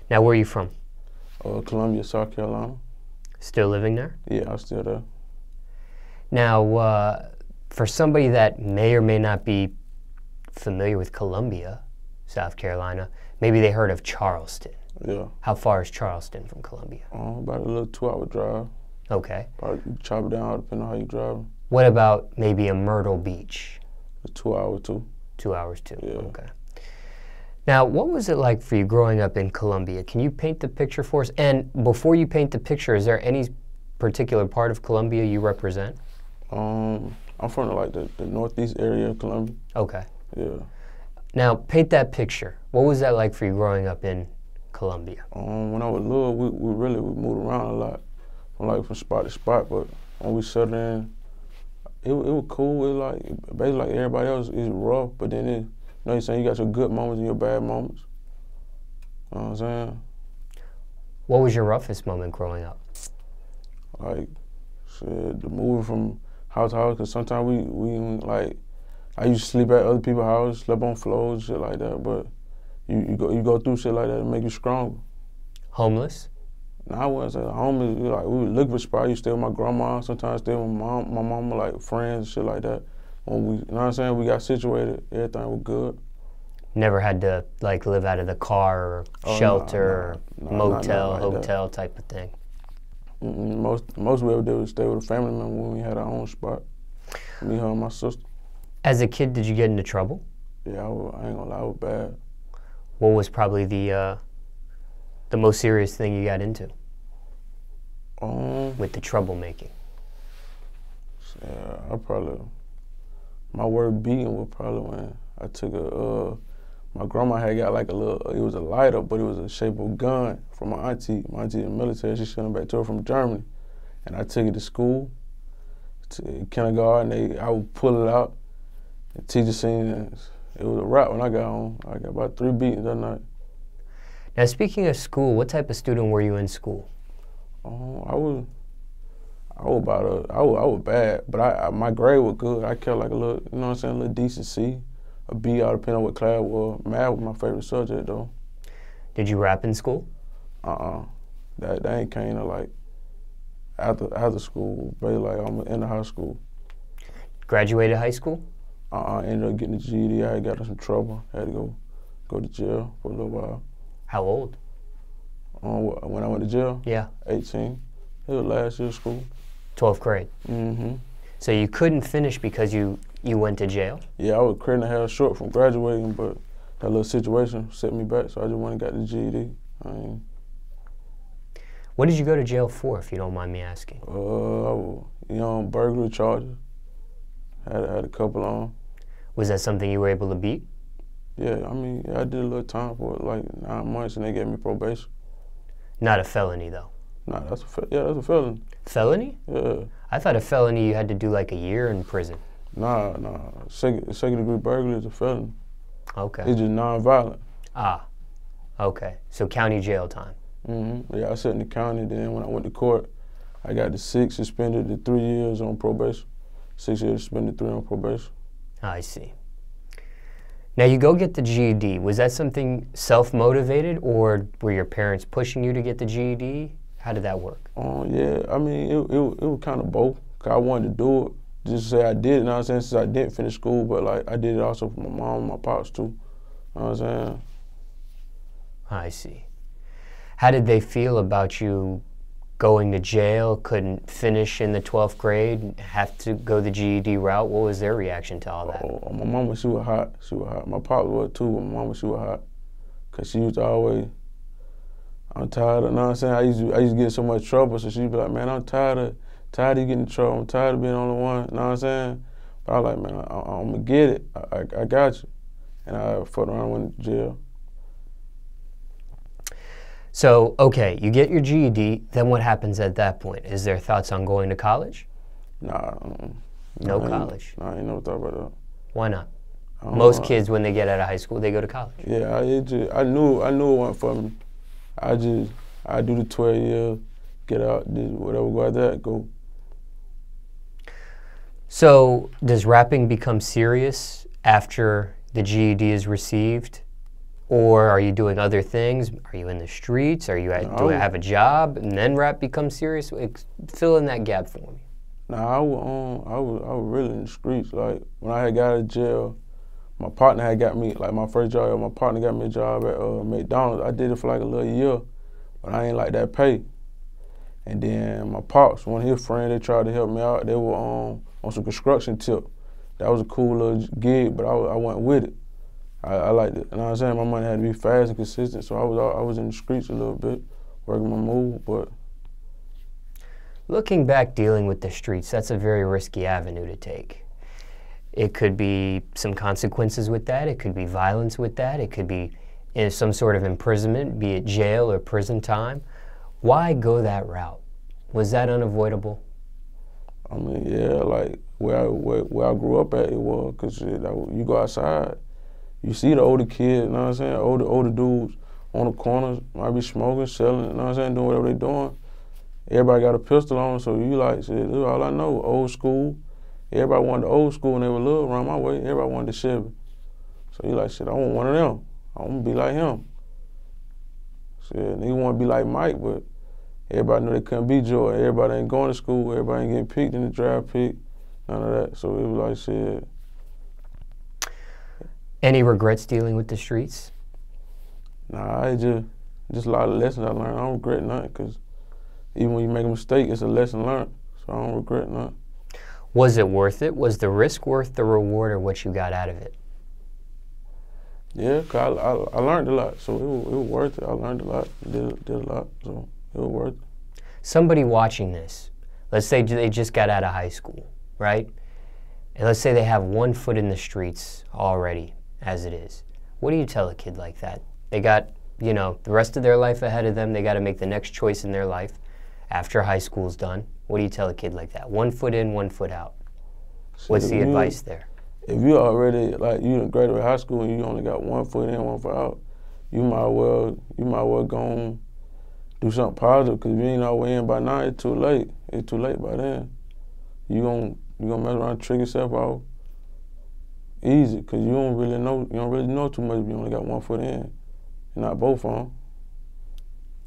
Now, where are you from? Columbia, South Carolina. Still living there? Yeah, I'm still there. Now, for somebody that may or may not be familiar with Columbia, South Carolina, maybe they heard of Charleston. Yeah. How far is Charleston from Columbia? About a little 2-hour drive. Okay. Probably chop it down depending on how you drive. What about maybe a Myrtle Beach? 2 hours too. 2 hours too. Yeah. Okay. Now, what was it like for you growing up in Columbia? Can you paint the picture for us? And before you paint the picture, is there any particular part of Columbia you represent? I'm from the northeast area of Columbia. Okay. Yeah. Now, paint that picture. What was that like for you growing up in Columbia? When I was little, we moved around a lot, from spot to spot. But when we settled in, it was cool. It was basically like everybody else. It's rough, but then you know what I'm saying, you got your good moments and your bad moments. You know what I'm saying? What was your roughest moment growing up? Like, shit, the moving from house to house, because sometimes I used to sleep at other people's houses, slept on floors, shit like that. But you go through shit like that and make you stronger. Homeless? No, I wasn't homeless. We would look for spots. I used to stay with my grandma, sometimes stay with my mama, like friends, shit like that. When you know what I'm saying, we got situated, everything was good. Never had to live out of the car or shelter or motel, hotel type of thing? Most we ever did was stay with a family member when we had our own spot. Me, her, and my sister. As a kid, did you get into trouble? Yeah, I ain't gonna lie, I was bad. What was probably the most serious thing you got into? With the troublemaking? Yeah, my word beating was probably when I took my grandma had got it was a lighter, but it was a shape of a gun from my auntie. My auntie in the military, she sent it back to her from Germany. And I took it to school, to kindergarten, I would pull it out. The teacher seen it. It was a wrap when I got home. I got about 3 beatings that night. Now, speaking of school, what type of student were you in school? I was bad, but my grade was good. I kept like a little, you know what I'm saying, a little decent C, a B, all depending on what class it was. Math was my favorite subject though. Did you rap in school? That ain't came to like after school, basically like I'm in the high school. Graduated high school? I ended up getting a G.E.D. I got in some trouble. I had to go to jail for a little while. How old? When I went to jail? Yeah. 18. It was last year of school. 12th grade? Mm-hmm. So you couldn't finish because you went to jail? Yeah, I was a credit and a half short from graduating, but that little situation set me back, so I just went and got the G.E.D. What did you go to jail for, if you don't mind me asking? Burglary charges. Had a couple on. Was that something you were able to beat? Yeah, I did a little time for it, like 9 months, and they gave me probation. Not a felony, though? Nah, that's a felony. Felony? Yeah. I thought a felony you had to do like a year in prison. Nah. Second degree burglary is a felony. Okay. It's just non-violent. Ah, okay. So county jail time. Mm-hmm. Yeah, I sat in the county, then when I went to court, I got the 6, suspended to 3 years on probation. 6 years, suspended 3 on probation. I see. Now, you go get the GED. Was that something self-motivated, or were your parents pushing you to get the GED? How did that work? Yeah, it was kind of both. 'Cause I wanted to do it, just to say I did it, you know what I'm saying, since I didn't finish school, but like I did it also for my mom and my pops too, you know what I'm saying? I see. How did they feel about you going to jail, couldn't finish in the 12th grade, have to go the GED route? What was their reaction to all that? My mama, she was hot. My pop was too, but my mama, she was hot. 'Cause she used to always, I'm tired of, you know what I'm saying? I used to get so much trouble, so she'd be like, man, I'm tired of you getting in trouble. I'm tired of being the only one, you know what I'm saying? But I was like, man, I'm gonna get it. I got you. And I fucked around and went to jail. So, okay, you get your GED, then what happens at that point? Is there thoughts on going to college? Nah. No college? Nah, I ain't never thought about that. Why not? Most kids, when they get out of high school, they go to college. Yeah, I knew it wasn't for me. I do the 12 years, get out, do whatever, go out there, go. So, does rapping become serious after the GED is received? Or are you doing other things? Are you in the streets? Are you do I have a job? And then rap becomes serious? Fill in that gap for me. Nah, I was really in the streets. Like, when I had got out of jail, my partner had got me, like my first job, my partner got me a job at McDonald's. I did it for like a little year, but I ain't like that pay. And then my pops, one of his friends, they tried to help me out. They were on some construction tip. That was a cool little gig, but I went with it. I liked it. You know what I'm saying? My money had to be fast and consistent, so I was in the streets a little bit, working my move, but. Looking back, dealing with the streets, that's a very risky avenue to take. It could be some consequences with that. It could be violence with that. It could be some sort of imprisonment, be it jail or prison time. Why go that route? Was that unavoidable? I mean, yeah, like where I grew up at, it was, because you go outside, you see the older kids, you know what I'm saying? Older dudes on the corners, might be smoking, selling, you know what I'm saying? Doing whatever they doing. Everybody got a pistol on, so you like, shit, this is all I know, old school. Everybody wanted the old school when they were little around my way. Everybody wanted the Chevy. So you like, shit, I want one of them. I want to be like him. Shit, nigga want to be like Mike, but everybody knew they couldn't be Jordan. Everybody ain't going to school. Everybody ain't getting picked in the draft pick. None of that. So it was like, shit. Any regrets dealing with the streets? Nah, I just a lot of lessons I learned. I don't regret nothing, because even when you make a mistake, it's a lesson learned. So I don't regret nothing. Was it worth it? Was the risk worth the reward, or what you got out of it? Yeah, cause I learned a lot, so it was worth it. I learned a lot, did a lot, so it was worth it. Somebody watching this, let's say they just got out of high school, right? And let's say they have one foot in the streets already, as it is. What do you tell a kid like that? They got, the rest of their life ahead of them. They got to make the next choice in their life after high school's done. What do you tell a kid like that? 1 foot in, 1 foot out. What's the advice there? If you already, like, you done graduated high school and you only got 1 foot in, 1 foot out, you might well go and do something positive, because if you ain't all the way in by now, it's too late. It's too late by then. You gonna mess around and trick yourself out easy, because you don't really know too much if you only got 1 foot in. You're not both on.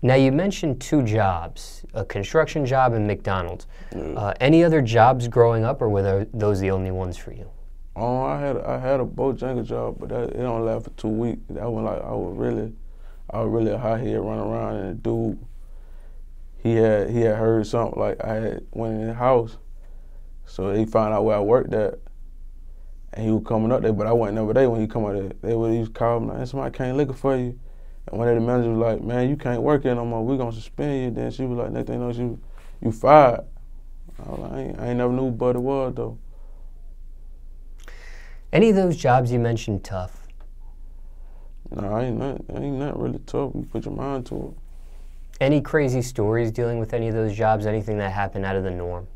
Now, you mentioned 2 jobs, a construction job and McDonald's. Yeah. Any other jobs growing up, or were those the only ones for you? I had a Bojangles job, but it only lasted for 2 weeks. That was like I was really a hothead running around, and the dude, he had heard something, like I had went in his house, so he found out where I worked at, and he was coming up there, but I wasn't never there when he come up there. He was calling me, like, somebody came looking for you. And one of the managers was like, man, you can't work here no more. We're going to suspend you. Then she was like, next thing you know, you fired. I was like, I ain't never knew who Buddy was, though. Any of those jobs you mentioned tough? Nah, ain't nothing really tough. You put your mind to it. Any crazy stories dealing with any of those jobs? Anything that happened out of the norm?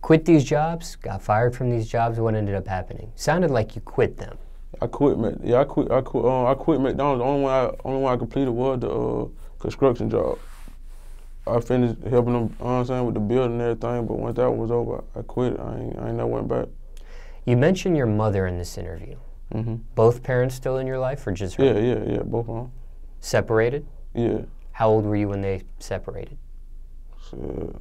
Quit these jobs? Got fired from these jobs? What ended up happening? Sounded like you quit them. I quit McDonald's. The only one I completed was the construction job. I finished helping them, you know what I'm saying, with the building and everything, but once that was over, I quit it. I ain't never went back. You mentioned your mother in this interview. Mm-hmm. Both parents still in your life, or just her? Yeah, both of them. Separated? Yeah. How old were you when they separated? So,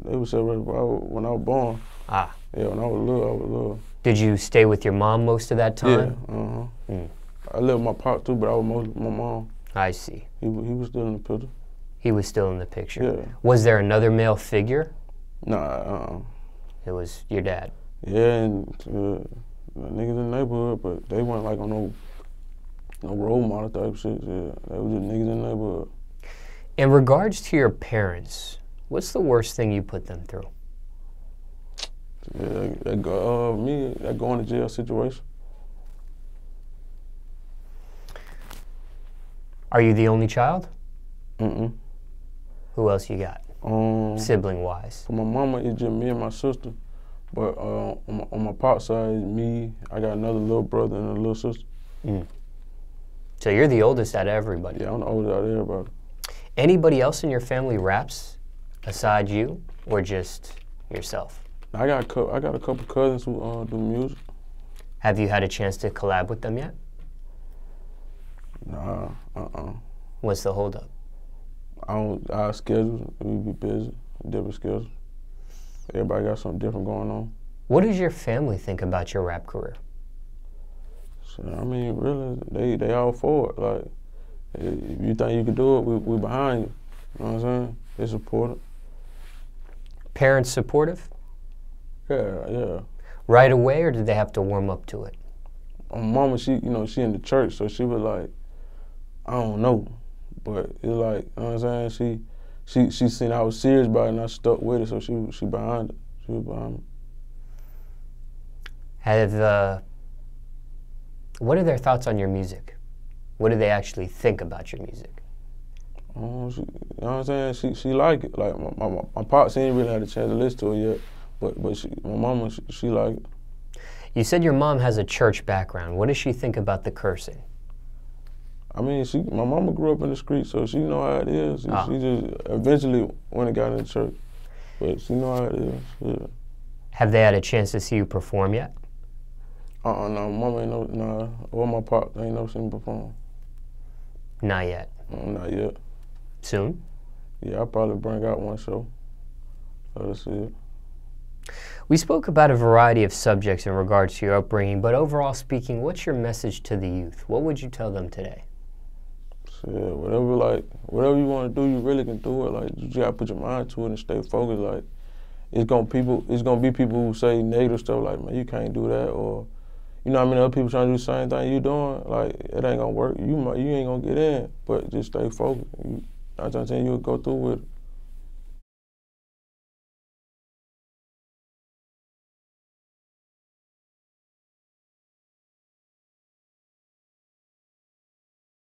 they were separated when I was born. Ah. Yeah, when I was little. Did you stay with your mom most of that time? Yeah, I lived with my pop too, but I was mostly with my mom. I see. He was still in the picture. He was still in the picture. Yeah. Was there another male figure? Nah. It was your dad. Yeah, and niggas in the neighborhood, but they weren't like on no role model type shit. Yeah, they was just niggas in the neighborhood. In regards to your parents, what's the worst thing you put them through? Yeah, that going to jail situation. Are you the only child? Mm-mm. Who else you got? Sibling-wise? For my mama, it's just me and my sister. But on my pop side, it's me. I got another little brother and a little sister. So you're the oldest out of everybody? Yeah, I'm the oldest out of everybody. Anybody else in your family raps aside you, or just yourself? I got a couple cousins who do music. Have you had a chance to collab with them yet? Nah, What's the holdup? Our schedules, we be busy, different schedules. Everybody got something different going on. What does your family think about your rap career? So, I mean, really, they all for it. Like, if you think you can do it, we behind you. You know what I'm saying? They support it. Parents supportive? Yeah. Right away, or did they have to warm up to it? My mama, she in the church, so she was like, I don't know. But it's like, you know what I'm saying? She seen I was serious about it and I stuck with it, so she behind it. She was behind me. What are their thoughts on your music? What do they actually think about your music? You know what I'm saying? She like it. Like my pops ain't really had a chance to listen to it yet, but my mama, she like it. You said your mom has a church background. What does she think about the cursing? I mean, my mama grew up in the street, so she know how it is. She just eventually went and got in the church, but she know how it is. Yeah. Have they had a chance to see you perform yet? No, mama ain't no, nah, or my pop, they ain't never seen me perform. Not yet. Not yet. Soon? Yeah, I'll probably bring out one show. Let us see it. We spoke about a variety of subjects in regards to your upbringing, but overall speaking, what's your message to the youth? What would you tell them today? Yeah, whatever you want to do, you really can do it. Like, you just gotta put your mind to it and stay focused. Like, it's gonna be people who say negative stuff like, man, you can't do that, or you know what I mean, other people trying to do the same thing you doing. Like, it ain't gonna work. You ain't gonna get in, but just stay focused. I'm saying you'll go through with it.